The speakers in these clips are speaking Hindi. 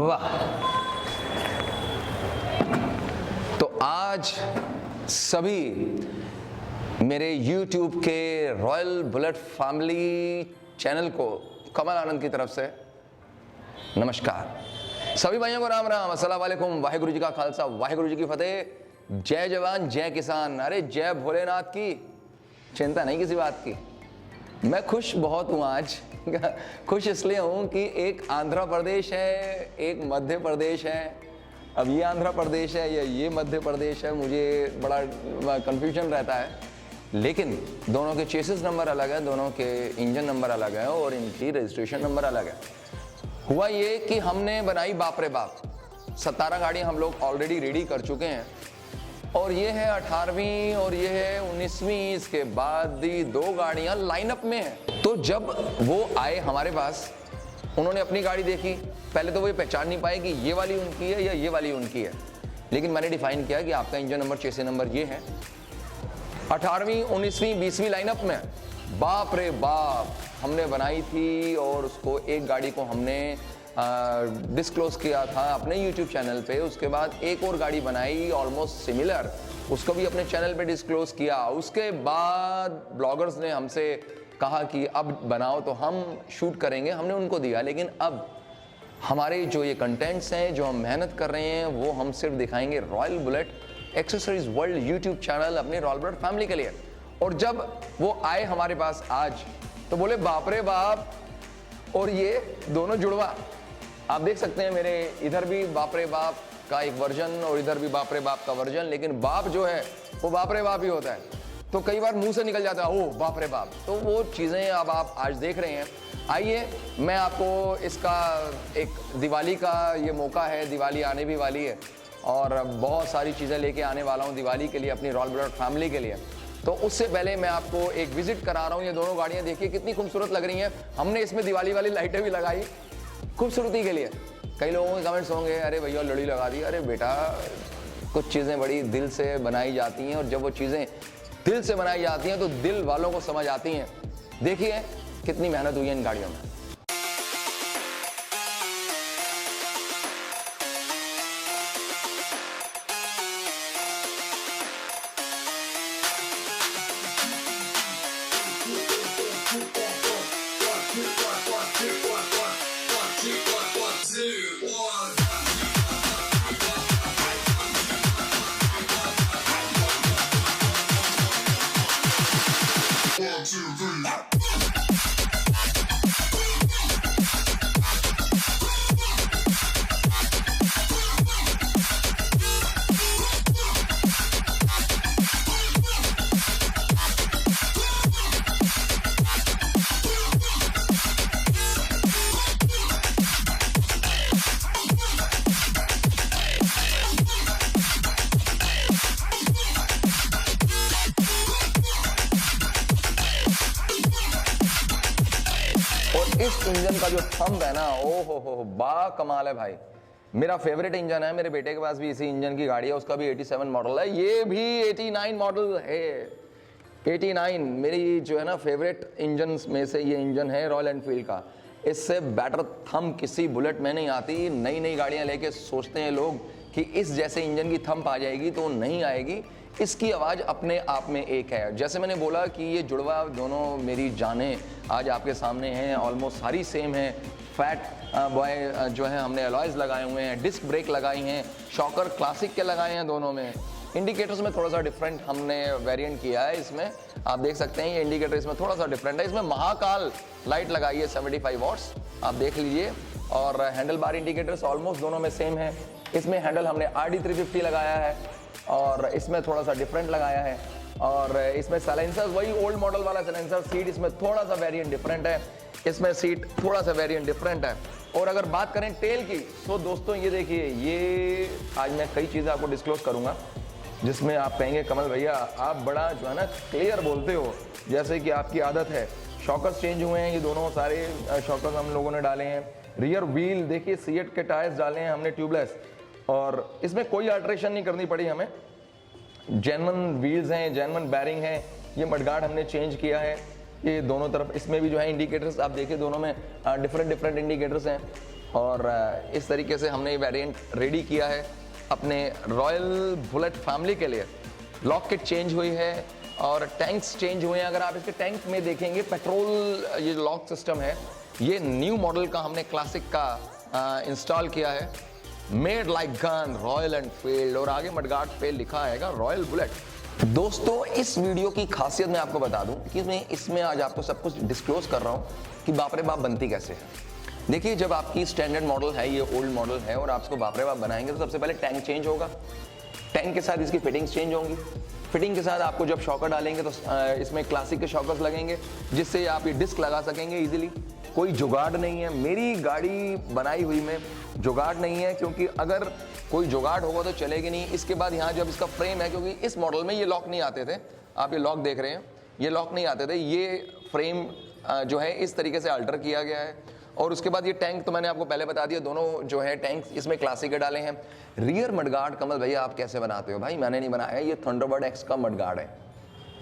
वाह। तो आज सभी मेरे YouTube के रॉयल बुलेट फैमिली चैनल को कमल आनंद की तरफ से नमस्कार। सभी भाइयों को राम राम, अस्सलाम वालेकुम, वाहिगुरु जी का खालसा, वाहिगुरु जी की फतेह। जय जवान जय किसान। अरे जय भोलेनाथ की, चिंता नहीं किसी बात की। मैं खुश बहुत हूँ आज। खुश इसलिए हूँ कि एक आंध्र प्रदेश है, एक मध्य प्रदेश है। अब ये आंध्र प्रदेश है या ये मध्य प्रदेश है, मुझे बड़ा कंफ्यूजन रहता है। लेकिन दोनों के चेसिस नंबर अलग है, दोनों के इंजन नंबर अलग है और इनकी रजिस्ट्रेशन नंबर अलग है। हुआ ये कि हमने बनाई बाप रे बाप 17 गाड़ियाँ हम लोग ऑलरेडी रेडी कर चुके हैं और ये है 18वीं और ये है 19वीं। इसके बाद ही 2 गाड़ियाँ लाइनअप में हैं। तो जब वो आए हमारे पास, उन्होंने अपनी गाड़ी देखी। पहले तो वो ये पहचान नहीं पाए कि ये वाली उनकी है या ये वाली उनकी है, लेकिन मैंने डिफाइन किया कि आपका इंजन नंबर चेसिस नंबर ये है। 18वीं 19वीं 20वीं लाइनअप में बाप रे बाप हमने बनाई थी और उसको एक गाड़ी को हमने डिस्क्लोज किया था अपने YouTube चैनल पे। उसके बाद एक और गाड़ी बनाई ऑलमोस्ट सिमिलर, उसको भी अपने चैनल पे डिस्क्लोज किया। उसके बाद ब्लॉगर्स ने हमसे कहा कि अब बनाओ, तो हम शूट करेंगे, हमने उनको दिया। लेकिन अब हमारे जो ये कंटेंट्स हैं, जो हम मेहनत कर रहे हैं, वो हम सिर्फ दिखाएंगे royal bullet accessories world YouTube channel अपने रॉयल बुलेट फैमिली के लिए। और जब वो आए हमारे पास आज, तो बोले बाप रे बाप, और ये दोनों जुड़वा आप देख सकते हैं। मेरे इधर भी बाप रे बाप का एक वर्जन और इधर भी बाप रे बाप का वर्जन, लेकिन बाप जो है वो बाप रे बाप ही होता है। तो कई बार मुंह से निकल जाता है ओ बाप रे बाप। तो वो चीज़ें अब आप आज देख रहे हैं। आइए मैं आपको इसका एक दिवाली का ये मौका है, दिवाली आने भी वाली है और बहुत सारी चीज़ें लेके आने वाला हूँ दिवाली के लिए अपनी रॉयल बुलेट फैमिली के लिए। तो उससे पहले मैं आपको एक विजिट करा रहा हूँ। ये दोनों गाड़ियाँ देखिए कितनी खूबसूरत लग रही हैं। हमने इसमें दिवाली वाली लाइटें भी लगाई खूबसूरती के लिए। कई लोगों के कमेंट्स होंगे अरे भैया लड़ी लगा दी। अरे बेटा, कुछ चीज़ें बड़ी दिल से बनाई जाती हैं और जब वो चीज़ें दिल से बनाई जाती हैं तो दिल वालों को समझ आती हैं। देखिए कितनी मेहनत हुई है इन गाड़ियों में। इस इंजन का जो थंब है ना, ओ हो बा कमाल है भाई। मेरा फेवरेट इंजन है, मेरे बेटे के पास भी इसी इंजन की गाड़ी है, उसका भी 87 मॉडल है, ये भी 89 मॉडल है। 89 मेरी जो है ना फेवरेट इंजन में से ये इंजन है रॉयल एनफील्ड का। इससे बेटर थंब किसी बुलेट में नहीं आती। नई नई गाड़ियां लेके सोचते हैं लोग कि इस जैसे इंजन की थंब आ जाएगी, तो नहीं आएगी। इसकी आवाज़ अपने आप में एक है। जैसे मैंने बोला कि ये जुड़वा दोनों मेरी जानें आज आपके सामने हैं, ऑलमोस्ट सारी सेम है। फैट बॉय जो है हमने अलॉयज़ लगाए हुए हैं, डिस्क ब्रेक लगाई हैं, शॉकर क्लासिक के लगाए हैं दोनों में। इंडिकेटर्स में थोड़ा सा डिफरेंट हमने वेरिएंट किया है। इसमें आप देख सकते हैं ये इंडिकेटर इसमें थोड़ा सा डिफरेंट है। इसमें महाकाल लाइट लगाई है 75 वॉट्स, आप देख लीजिए। और हैंडल बार इंडिकेटर्स ऑलमोस्ट दोनों में सेम है। इसमें हैंडल हमने RD350 लगाया है और इसमें थोड़ा सा डिफरेंट लगाया है। और इसमें साइलेंसर वही ओल्ड मॉडल वाला साइलेंसर। सीट इसमें थोड़ा सा वेरिएंट डिफरेंट है, इसमें सीट थोड़ा सा वेरिएंट डिफरेंट है। और अगर बात करें टेल की, तो दोस्तों ये देखिए, ये आज मैं कई चीज़ें आपको डिस्क्लोज करूंगा जिसमें आप कहेंगे कमल भैया आप बड़ा जो है ना क्लियर बोलते हो, जैसे कि आपकी आदत है। शॉकर्स चेंज हुए हैं, ये दोनों सारे शॉकर्स हम लोगों ने डाले हैं। रियर व्हील देखिए सीएट के टायर्स डाले हैं हमने ट्यूबलेस, और इसमें कोई अल्ट्रेशन नहीं करनी पड़ी हमें। जेन्युइन व्हील्स हैं, जेन्युइन बैरिंग है। ये मडगार्ड हमने चेंज किया है, ये दोनों तरफ। इसमें भी जो है इंडिकेटर्स आप देखिए दोनों में डिफरेंट इंडिकेटर्स हैं। और इस तरीके से हमने ये वेरिएंट रेडी किया है अपने रॉयल बुलेट फैमिली के लिए। लॉक किट चेंज हुई है और टैंक्स चेंज हुए हैं। अगर आप इसके टैंक में देखेंगे पेट्रोल ये लॉक सिस्टम है, ये न्यू मॉडल का हमने क्लासिक का इंस्टॉल किया है। Made like gun royal Enfield और आगे मडगार्ड पे लिखा आएगा रॉयल बुलेट। दोस्तों इस वीडियो की खासियत मैं आपको बता दूं कि मैं इसमें आज आपको सब कुछ डिस्क्लोज कर रहा हूं कि बाप रे बाप बनती कैसे है। देखिए जब आपकी स्टैंडर्ड मॉडल है, ये ओल्ड मॉडल है और आप इसको बाप रे बाप बनाएंगे तो सबसे पहले टैंक चेंज होगा, टैंक के साथ इसकी फिटिंग्स चेंज होंगी, फिटिंग के साथ आपको जब शॉकर डालेंगे तो इसमें क्लासिक के शॉकर्स लगेंगे जिससे आप ये डिस्क लगा सकेंगे इजीली। कोई जुगाड़ नहीं है, मेरी गाड़ी बनाई हुई में जुगाड़ नहीं है, क्योंकि अगर कोई जुगाड़ होगा तो चलेगी नहीं। इसके बाद यहाँ जब इसका फ्रेम है, क्योंकि इस मॉडल में ये लॉक नहीं आते थे, आप ये लॉक देख रहे हैं, ये लॉक नहीं आते थे, ये फ्रेम जो है इस तरीके से अल्टर किया गया है। और उसके बाद ये टैंक तो मैंने आपको पहले बता दिया, दोनों जो है टैंक इसमें क्लासिक के डाले हैं। रियर मडगार्ड कमल भैया आप कैसे बनाते हो? भाई मैंने नहीं बनाया, ये थंडरबर्ड एक्स का मडगार्ड है,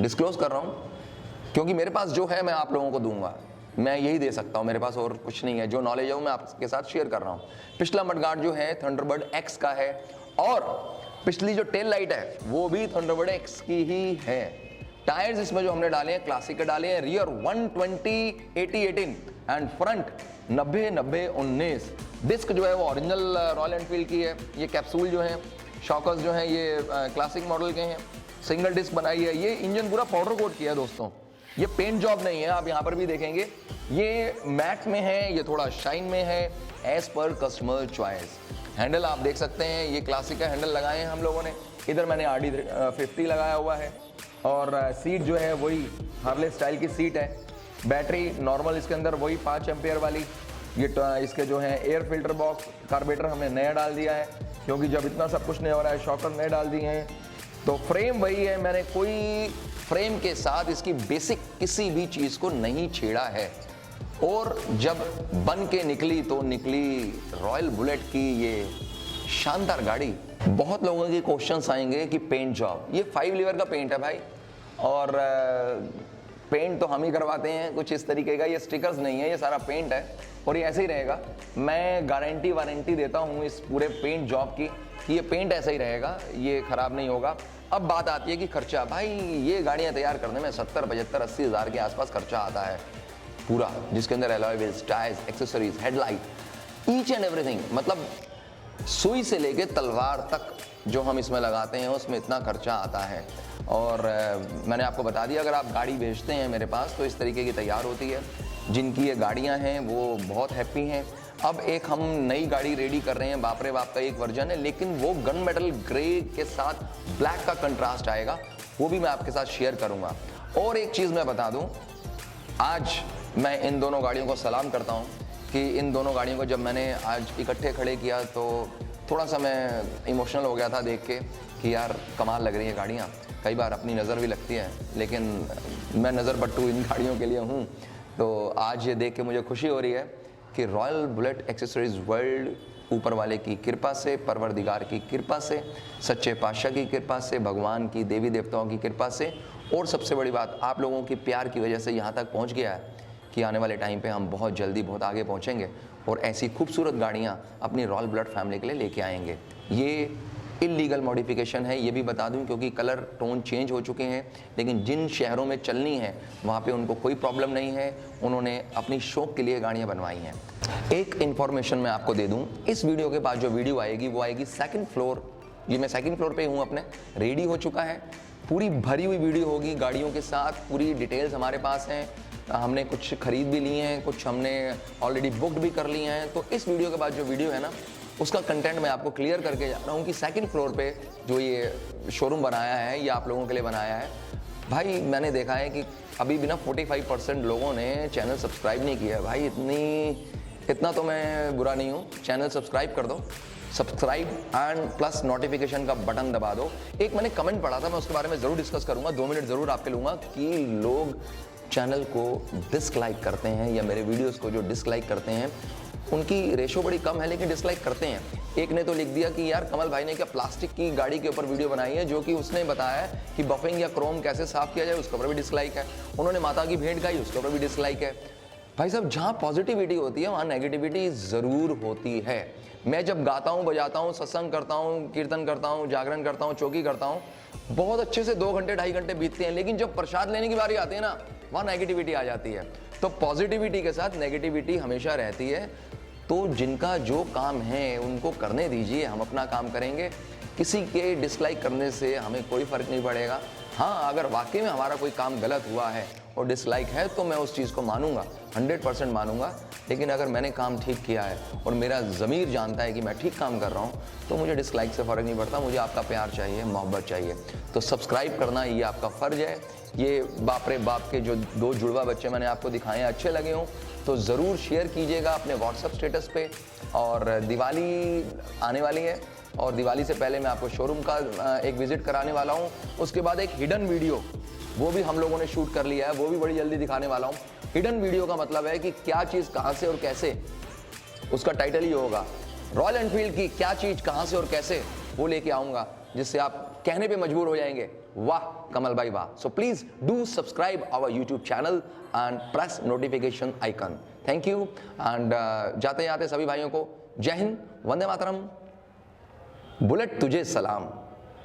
डिस्क्लोज कर रहा हूँ क्योंकि मेरे पास जो है मैं आप लोगों को दूंगा, मैं यही दे सकता हूँ, मेरे पास और कुछ नहीं है। जो नॉलेज है वो मैं आपके साथ शेयर कर रहा हूँ। पिछला मडगार्ड जो है थंडरबर्ड एक्स का है और पिछली जो टेल लाइट है वो भी थंडरबर्ड एक्स की ही है। टायर्स इसमें जो हमने डाले हैं क्लासिक के डाले हैं, रियर 120/80/18 एंड फ्रंट 90/90/19। डिस्क जो है वो ओरिजिनल रॉयल एनफील्ड की है। ये कैप्सूल जो है, शॉकर्स जो हैं ये क्लासिक मॉडल के हैं, सिंगल डिस्क बनाई है। ये इंजन पूरा पाउडर कोट किया है दोस्तों, ये पेंट जॉब नहीं है। आप यहाँ पर भी देखेंगे ये मैट में है, ये थोड़ा शाइन में है, as per customer choice. Handle आप देख सकते हैं, ये क्लासिक का हैंडल लगाए हैं हम लोगों ने। इधर मैंने RD 50 लगाया हुआ है और सीट जो है वही हार्ले स्टाइल की सीट है। बैटरी नॉर्मल इसके अंदर वही 5 एम्पियर वाली। ये इसके जो है एयर फिल्टर बॉक्स कार्बेटर हमने नया डाल दिया है, क्योंकि जब इतना सब कुछ नहीं हो रहा है शॉकर नए डाल दिए हैं। तो फ्रेम वही है, मैंने कोई फ्रेम के साथ इसकी बेसिक किसी भी चीज़ को नहीं छेड़ा है। और जब बन के निकली तो निकली रॉयल बुलेट की ये शानदार गाड़ी। बहुत लोगों के क्वेश्चंस आएंगे कि पेंट जॉब, ये 5 लीवर का पेंट है भाई, और पेंट तो हम ही करवाते हैं कुछ इस तरीके का, ये स्टिकर्स नहीं है, ये सारा पेंट है और ये ऐसे ही रहेगा। मैं गारंटी वारंटी देता हूँ इस पूरे पेंट जॉब की कि ये पेंट ऐसा ही रहेगा, ये ख़राब नहीं होगा। अब बात आती है कि खर्चा, भाई ये गाड़ियाँ तैयार करने में 70, 75, 80 हज़ार के आसपास खर्चा आता है पूरा, जिसके अंदर alloy wheels, tyres, accessories, headlight, each and everything, मतलब सुई से लेके तलवार तक जो हम इसमें लगाते हैं उसमें इतना खर्चा आता है। और मैंने आपको बता दिया अगर आप गाड़ी भेजते हैं मेरे पास तो इस तरीके की तैयार होती है। जिनकी ये गाड़ियां हैं वो बहुत हैप्पी हैं। अब एक हम नई गाड़ी रेडी कर रहे हैं, बाप रे बाप का एक वर्जन है, लेकिन वो गन मेटल ग्रे के साथ ब्लैक का कंट्रास्ट आएगा, वो भी मैं आपके साथ शेयर करूंगा। और एक चीज़ मैं बता दूं, आज मैं इन दोनों गाड़ियों को सलाम करता हूं कि इन दोनों गाड़ियों को जब मैंने आज इकट्ठे खड़े किया तो थोड़ा सा मैं इमोशनल हो गया था देख के कि यार कमाल लग रही है गाड़ियाँ। कई बार अपनी नज़र भी लगती है, लेकिन मैं नज़र बट्टू इन गाड़ियों के लिए हूँ। तो आज ये देख के मुझे खुशी हो रही है कि रॉयल बुलेट एक्सेसरीज वर्ल्ड ऊपर वाले की कृपा से, परवरदिगार की कृपा से, सच्चे पातशाह की कृपा से, भगवान की, देवी देवताओं की कृपा से, और सबसे बड़ी बात आप लोगों की प्यार की वजह से यहाँ तक पहुँच गया है कि आने वाले टाइम पे हम बहुत जल्दी बहुत आगे पहुँचेंगे और ऐसी खूबसूरत गाड़ियाँ अपनी रॉयल बुलेट फैमिली के लिए लेके आएंगे। ये इलीगल मॉडिफिकेशन है, ये भी बता दूं, क्योंकि कलर टोन चेंज हो चुके हैं, लेकिन जिन शहरों में चलनी है वहाँ पे उनको कोई प्रॉब्लम नहीं है, उन्होंने अपनी शौक के लिए गाड़ियाँ बनवाई हैं। एक इन्फॉर्मेशन मैं आपको दे दूं, इस वीडियो के बाद जो वीडियो आएगी वो आएगी 2nd फ्लोर। ये मैं 2nd फ्लोर पे हूँ अपने, रेडी हो चुका है, पूरी भरी हुई वीडियो होगी गाड़ियों के साथ, पूरी डिटेल्स हमारे पास हैं, हमने कुछ खरीद भी लिए हैं, कुछ हमने ऑलरेडी बुकड भी कर लिए हैं। तो इस वीडियो के बाद जो वीडियो है ना उसका कंटेंट मैं आपको क्लियर करके जा रहा हूँ कि 2nd फ्लोर पे जो ये शोरूम बनाया है ये आप लोगों के लिए बनाया है। भाई मैंने देखा है कि अभी भी ना 45% लोगों ने चैनल सब्सक्राइब नहीं किया है। भाई इतना तो मैं बुरा नहीं हूँ, चैनल सब्सक्राइब कर दो, सब्सक्राइब एंड प्लस नोटिफिकेशन का बटन दबा दो। एक मैंने कमेंट पढ़ा था, मैं उसके बारे में ज़रूर डिस्कस करूँगा, 2 मिनट ज़रूर आपके लूँगा कि लोग चैनल को डिसलाइक करते हैं या मेरे वीडियोस को जो डिसलाइक करते हैं उनकी रेशो बड़ी कम है लेकिन डिसलाइक करते हैं। एक ने तो लिख दिया कि यार कमल भाई ने क्या प्लास्टिक की गाड़ी के ऊपर वीडियो बनाई है जो कि उसने बताया है कि बफिंग या क्रोम कैसे साफ किया जाए, उसके ऊपर भी डिसलाइक है। उन्होंने माता की भेंट गाई, उसके ऊपर भी डिसलाइक है। भाई साहब जहाँ पॉजिटिविटी होती है वहाँ नेगेटिविटी ज़रूर होती है। मैं जब गाता हूँ, बजाता हूँ, सत्संग करता हूँ, कीर्तन करता हूँ, जागरण करता हूँ, चौकी करता हूँ, बहुत अच्छे से 2 घंटे 2.5 घंटे बीतते हैं, लेकिन जब प्रसाद लेने की बारी आती है ना, वहाँ नेगेटिविटी आ जाती है। तो पॉजिटिविटी के साथ नेगेटिविटी हमेशा रहती है। तो जिनका जो काम है उनको करने दीजिए, हम अपना काम करेंगे। किसी के डिसलाइक करने से हमें कोई फ़र्क नहीं पड़ेगा। हाँ, अगर वाकई में हमारा कोई काम गलत हुआ है और डिसलाइक है तो मैं उस चीज़ को मानूंगा, 100% मानूंगा। लेकिन अगर मैंने काम ठीक किया है और मेरा ज़मीर जानता है कि मैं ठीक काम कर रहा हूँ, तो मुझे डिसलाइक से फ़र्क नहीं पड़ता। मुझे आपका प्यार चाहिए, मोहब्बत चाहिए। तो सब्सक्राइब करना ये आपका फ़र्ज़ है। ये बाप रे बाप के जो 2 जुड़वा बच्चे मैंने आपको दिखाए हैं, अच्छे लगे हों तो ज़रूर शेयर कीजिएगा अपने व्हाट्सएप स्टेटस पे। और दिवाली आने वाली है और दिवाली से पहले मैं आपको शोरूम का एक विज़िट कराने वाला हूँ। उसके बाद एक हिडन वीडियो वो भी हम लोगों ने शूट कर लिया है, वो भी बड़ी जल्दी दिखाने वाला हूँ। हिडन वीडियो का मतलब है कि क्या चीज़ कहाँ से और कैसे, उसका टाइटल ही होगा रॉयल एनफील्ड की क्या चीज़ कहाँ से और कैसे, वो लेके आऊँगा, जिससे आप कहने पे मजबूर हो जाएंगे, वाह कमल भाई वाह। So please do subscribe our YouTube channel and press notification icon. Thank you. And जाते जाते सभी भाइयों को जय हिंद, वंदे मातरम, बुलेट तुझे सलाम।